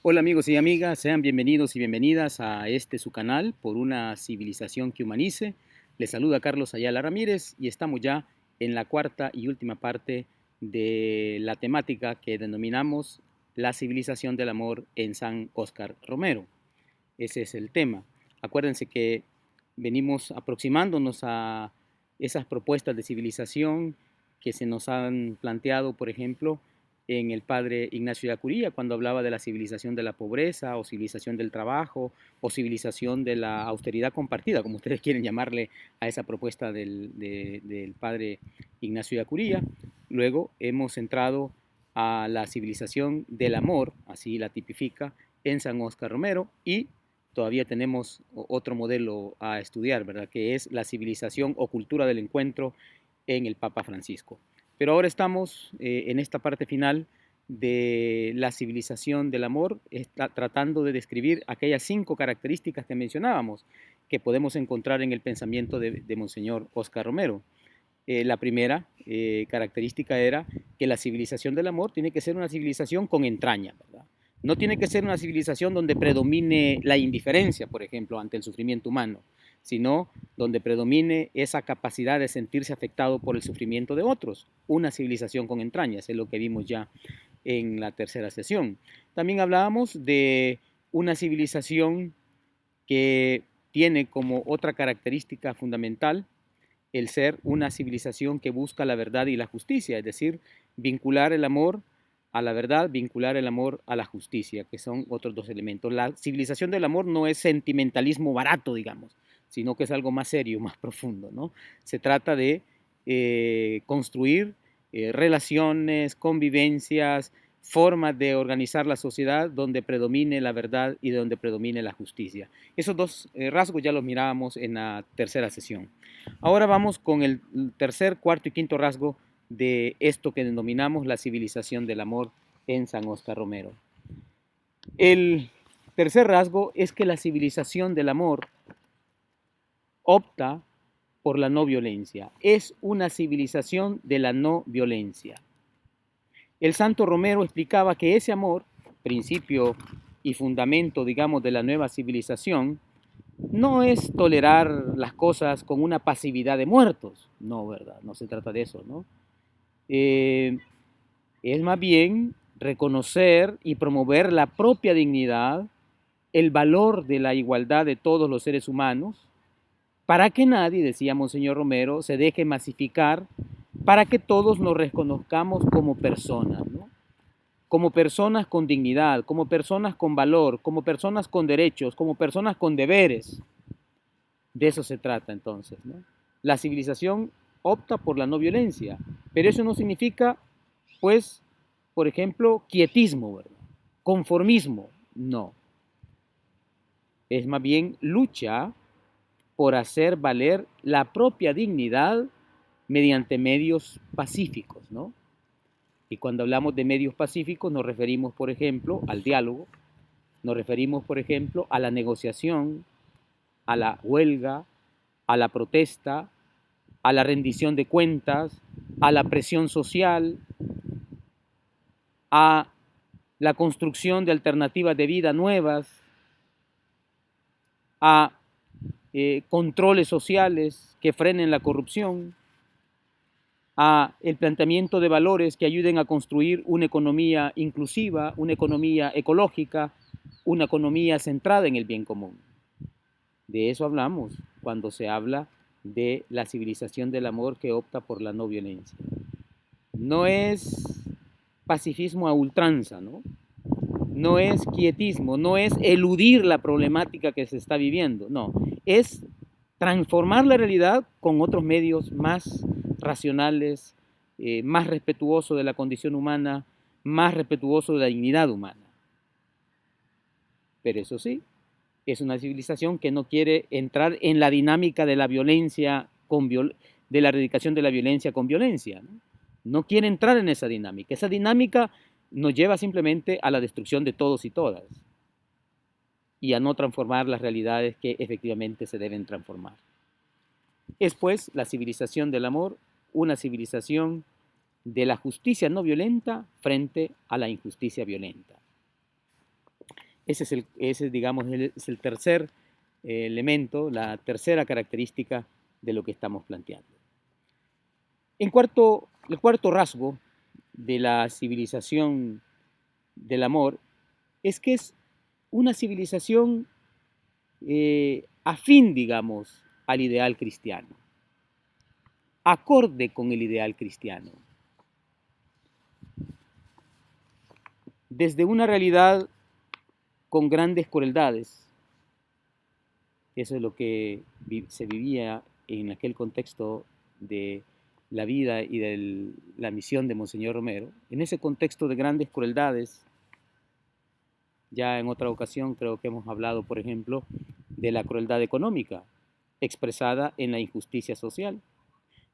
Hola amigos y amigas, sean bienvenidos y bienvenidas a su canal por una civilización que humanice. Les saluda Carlos Ayala Ramírez y estamos ya en la cuarta y última parte de la temática que denominamos la civilización del amor en San Óscar Romero. Ese es el tema. Acuérdense que venimos aproximándonos a esas propuestas de civilización que se nos han planteado, por ejemplo, en el padre Ignacio de Acuría, cuando hablaba de la civilización de la pobreza, o civilización del trabajo, o civilización de la austeridad compartida, como ustedes quieren llamarle a esa propuesta del padre Ignacio de Acuría. Luego hemos entrado a la civilización del amor, así la tipifica, en San Óscar Romero, y todavía tenemos otro modelo a estudiar, ¿verdad? Que es la civilización o cultura del encuentro en el Papa Francisco. Pero ahora estamos en esta parte final de la civilización del amor, tratando de describir aquellas 5 características que mencionábamos, que podemos encontrar en el pensamiento de Monseñor Óscar Romero. La primera característica era que la civilización del amor tiene que ser una civilización con entraña, ¿verdad? No tiene que ser una civilización donde predomine la indiferencia, por ejemplo, ante el sufrimiento humano, sino donde predomine esa capacidad de sentirse afectado por el sufrimiento de otros. Una civilización con entrañas, es lo que vimos ya en la tercera sesión. También hablábamos de una civilización que tiene como otra característica fundamental el ser una civilización que busca la verdad y la justicia, es decir, vincular el amor a la verdad, vincular el amor a la justicia, que son otros dos elementos. La civilización del amor no es sentimentalismo barato, digamos, sino que es algo más serio, más profundo, ¿no? Se trata de construir relaciones, convivencias, formas de organizar la sociedad donde predomine la verdad y donde predomine la justicia. Esos dos rasgos ya los mirábamos en la tercera sesión. Ahora vamos con el tercer, cuarto y quinto rasgo de esto que denominamos la civilización del amor en San Óscar Romero. El tercer rasgo es que la civilización del amor opta por la no violencia. Es una civilización de la no violencia. El santo Romero explicaba que ese amor, principio y fundamento, digamos, de la nueva civilización, no es tolerar las cosas con una pasividad de muertos, no, ¿verdad? No se trata de eso, ¿no? Eh, es más bien reconocer y promover la propia dignidad, el valor de la igualdad de todos los seres humanos, para que nadie, decía Monseñor Romero, se deje masificar, para que todos nos reconozcamos como personas, ¿no? Como personas con dignidad, como personas con valor, como personas con derechos, como personas con deberes. De eso se trata entonces, ¿no? La civilización opta por la no violencia, pero eso no significa, pues, por ejemplo, quietismo, ¿verdad? Conformismo, no. Es más bien lucha por hacer valer la propia dignidad mediante medios pacíficos, ¿no? Y cuando hablamos de medios pacíficos nos referimos, por ejemplo, al diálogo, nos referimos, por ejemplo, a la negociación, a la huelga, a la protesta, a la rendición de cuentas, a la presión social, a la construcción de alternativas de vida nuevas, a controles sociales que frenen la corrupción, a el planteamiento de valores que ayuden a construir una economía inclusiva, una economía ecológica, una economía centrada en el bien común. De eso hablamos cuando se habla de la civilización del amor que opta por la no violencia. No es pacifismo a ultranza, ¿no? No es quietismo, no es eludir la problemática que se está viviendo, no, es transformar la realidad con otros medios más racionales, más respetuosos de la condición humana, más respetuosos de la dignidad humana. Pero eso sí, es una civilización que no quiere entrar en la dinámica de la violencia, de la erradicación de la violencia con violencia. ¿No? No quiere entrar en esa dinámica. Esa dinámica nos lleva simplemente a la destrucción de todos y todas y a no transformar las realidades que efectivamente se deben transformar. Es pues la civilización del amor, una civilización de la justicia no violenta frente a la injusticia violenta. ese es, digamos, es el tercer elemento, la tercera característica de lo que estamos planteando. El cuarto rasgo de la civilización del amor es que es una civilización afín, digamos, al ideal cristiano, acorde con el ideal cristiano. Desde una realidad con grandes crueldades, eso es lo que se vivía en aquel contexto de la vida y de la misión de Monseñor Romero, en ese contexto de grandes crueldades. Ya en otra ocasión creo que hemos hablado, por ejemplo, de la crueldad económica, expresada en la injusticia social,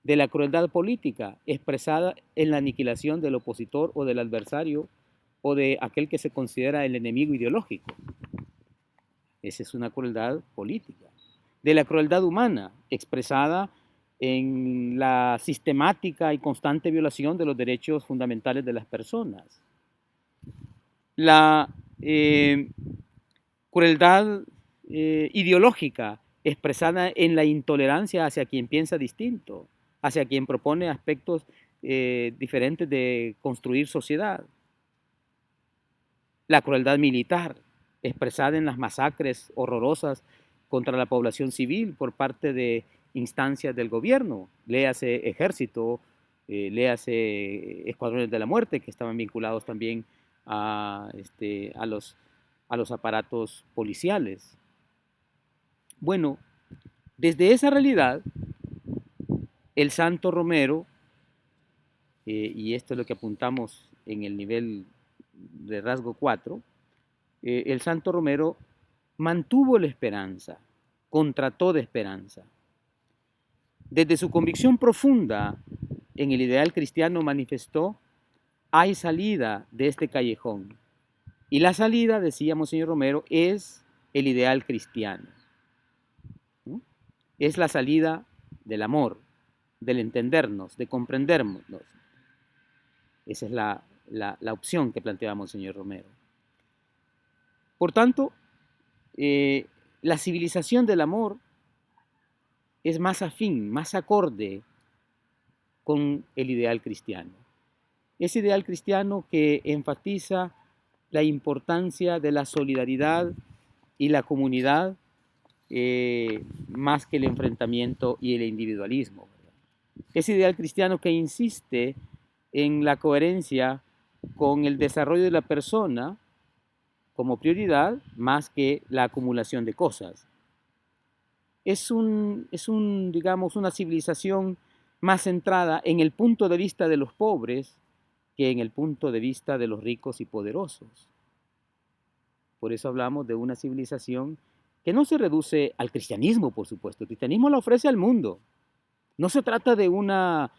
de la crueldad política, expresada en la aniquilación del opositor o del adversario o de aquel que se considera el enemigo ideológico. Esa es una crueldad política. De la crueldad humana, expresada en la sistemática y constante violación de los derechos fundamentales de las personas. La crueldad ideológica, expresada en la intolerancia hacia quien piensa distinto, hacia quien propone aspectos diferentes de construir sociedad. La crueldad militar, expresada en las masacres horrorosas contra la población civil por parte de instancias del gobierno, léase ejército, léase escuadrones de la muerte, que estaban vinculados también a los aparatos policiales. Bueno, desde esa realidad, el Santo Romero, y esto es lo que apuntamos en el nivel de rasgo 4, el Santo Romero mantuvo la esperanza, contra toda esperanza. Desde su convicción profunda en el ideal cristiano manifestó, hay salida de este callejón. Y la salida, decía Monseñor Romero, es el ideal cristiano. ¿No? Es la salida del amor, del entendernos, de comprendernos. Esa es la opción que planteaba Monseñor Romero. Por tanto, la civilización del amor es más afín, más acorde con el ideal cristiano. Ese ideal cristiano que enfatiza la importancia de la solidaridad y la comunidad más que el enfrentamiento y el individualismo. Ese ideal cristiano que insiste en la coherencia con el desarrollo de la persona como prioridad más que la acumulación de cosas. Digamos, una civilización más centrada en el punto de vista de los pobres que en el punto de vista de los ricos y poderosos. Por eso hablamos de una civilización que no se reduce al cristianismo, por supuesto. El cristianismo la ofrece al mundo. No se trata de una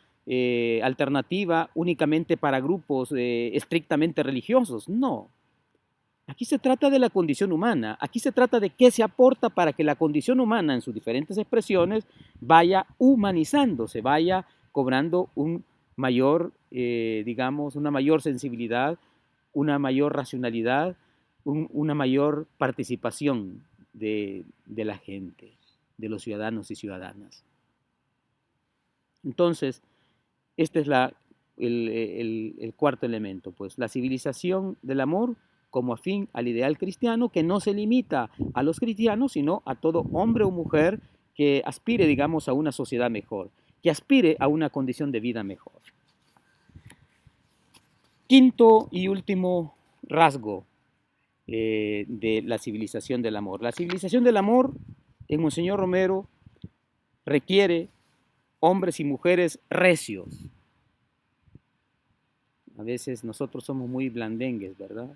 alternativa únicamente para grupos estrictamente religiosos, no. Aquí se trata de la condición humana, aquí se trata de qué se aporta para que la condición humana en sus diferentes expresiones vaya humanizándose, vaya cobrando un mayor, digamos, una mayor sensibilidad, una mayor racionalidad, una mayor participación de la gente, de los ciudadanos y ciudadanas. Entonces, este es el cuarto elemento, pues la civilización del amor como afín al ideal cristiano, que no se limita a los cristianos, sino a todo hombre o mujer que aspire, digamos, a una sociedad mejor, que aspire a una condición de vida mejor. Quinto y último rasgo de la civilización del amor. La civilización del amor, en Monseñor Romero, requiere hombres y mujeres recios. A veces nosotros somos muy blandengues, ¿verdad?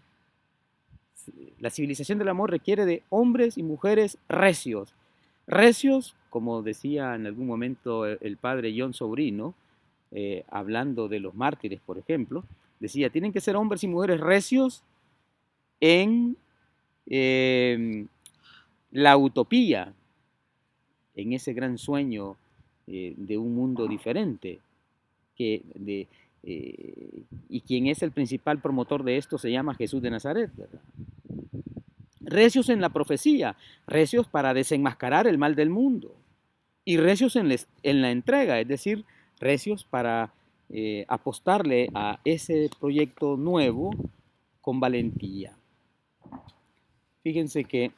La civilización del amor requiere de hombres y mujeres recios. Recios, como decía en algún momento el padre John Sobrino, hablando de los mártires, por ejemplo, decía, tienen que ser hombres y mujeres recios en la utopía, en ese gran sueño de un mundo diferente, y quien es el principal promotor de esto se llama Jesús de Nazaret, ¿verdad? recios en la profecía, recios para desenmascarar el mal del mundo y recios en la entrega, es decir, recios para apostarle a ese proyecto nuevo con valentía. Fíjense que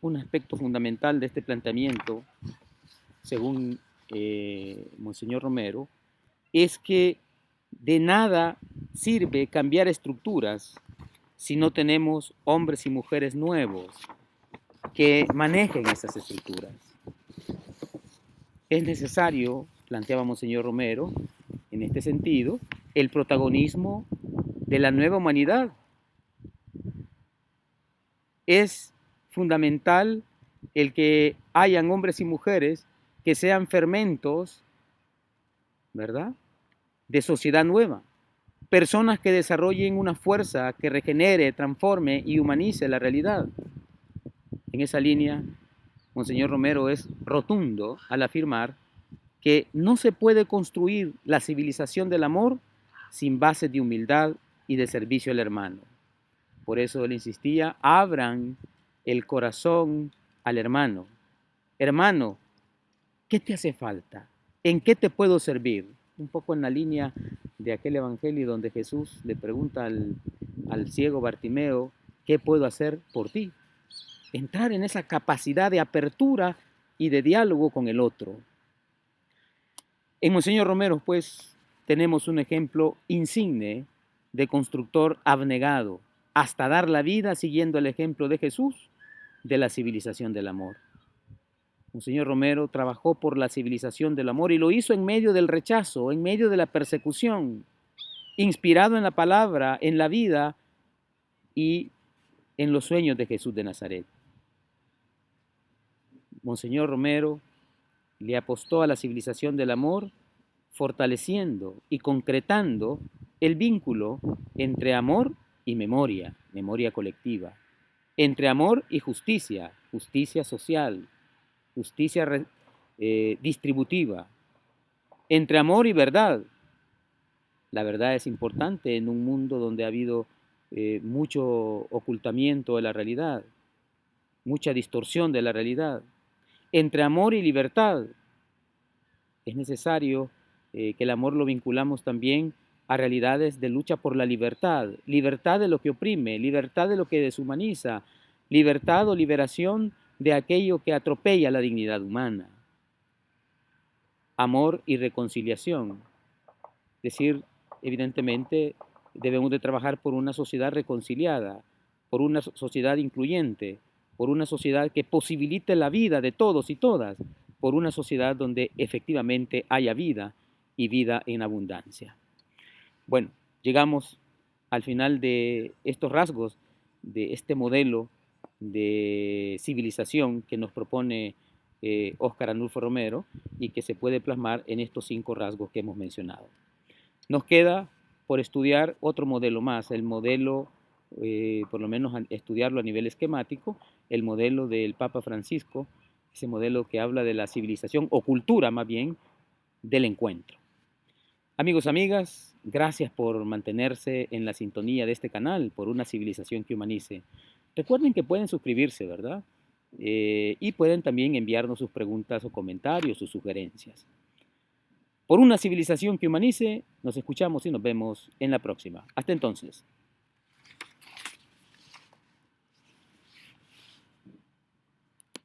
un aspecto fundamental de este planteamiento, según Monseñor Romero, es que de nada sirve cambiar estructuras si no tenemos hombres y mujeres nuevos que manejen esas estructuras. Es necesario, planteaba Monseñor Romero, en este sentido, el protagonismo de la nueva humanidad. Es fundamental el que hayan hombres y mujeres que sean fermentos, ¿verdad?, de sociedad nueva. Personas que desarrollen una fuerza que regenere, transforme y humanice la realidad. En esa línea, Monseñor Romero es rotundo al afirmar que no se puede construir la civilización del amor sin bases de humildad y de servicio al hermano. Por eso él insistía, abran el corazón al hermano. Hermano, ¿qué te hace falta? ¿En qué te puedo servir? Un poco en la línea de aquel evangelio donde Jesús le pregunta al ciego Bartimeo, ¿qué puedo hacer por ti? Entrar en esa capacidad de apertura y de diálogo con el otro. En Monseñor Romero, pues, tenemos un ejemplo insigne de constructor abnegado, hasta dar la vida siguiendo el ejemplo de Jesús de la civilización del amor. Monseñor Romero trabajó por la civilización del amor y lo hizo en medio del rechazo, en medio de la persecución, inspirado en la palabra, en la vida y en los sueños de Jesús de Nazaret. Monseñor Romero le apostó a la civilización del amor, fortaleciendo y concretando el vínculo entre amor y memoria, memoria colectiva, entre amor y justicia, justicia social, justicia distributiva, entre amor y verdad. La verdad es importante en un mundo donde ha habido mucho ocultamiento de la realidad, mucha distorsión de la realidad. Entre amor y libertad. Es necesario que el amor lo vinculamos también a realidades de lucha por la libertad, libertad de lo que oprime, libertad de lo que deshumaniza, libertad o liberación de aquello que atropella la dignidad humana. Amor y reconciliación. Es decir, evidentemente debemos de trabajar por una sociedad reconciliada, por una sociedad incluyente, por una sociedad que posibilite la vida de todos y todas, por una sociedad donde efectivamente haya vida y vida en abundancia. Bueno, llegamos al final de estos rasgos, de este modelo de civilización que nos propone Óscar Arnulfo Romero y que se puede plasmar en estos 5 rasgos que hemos mencionado. Nos queda por estudiar otro modelo más, el modelo, por lo menos estudiarlo a nivel esquemático, el modelo del Papa Francisco, ese modelo que habla de la civilización o cultura más bien del encuentro. Amigos, amigas, gracias por mantenerse en la sintonía de este canal, por una civilización que humanice. Recuerden que pueden suscribirse, ¿verdad? Y pueden también enviarnos sus preguntas o comentarios, sus sugerencias. Por una civilización que humanice, nos escuchamos y nos vemos en la próxima. Hasta entonces.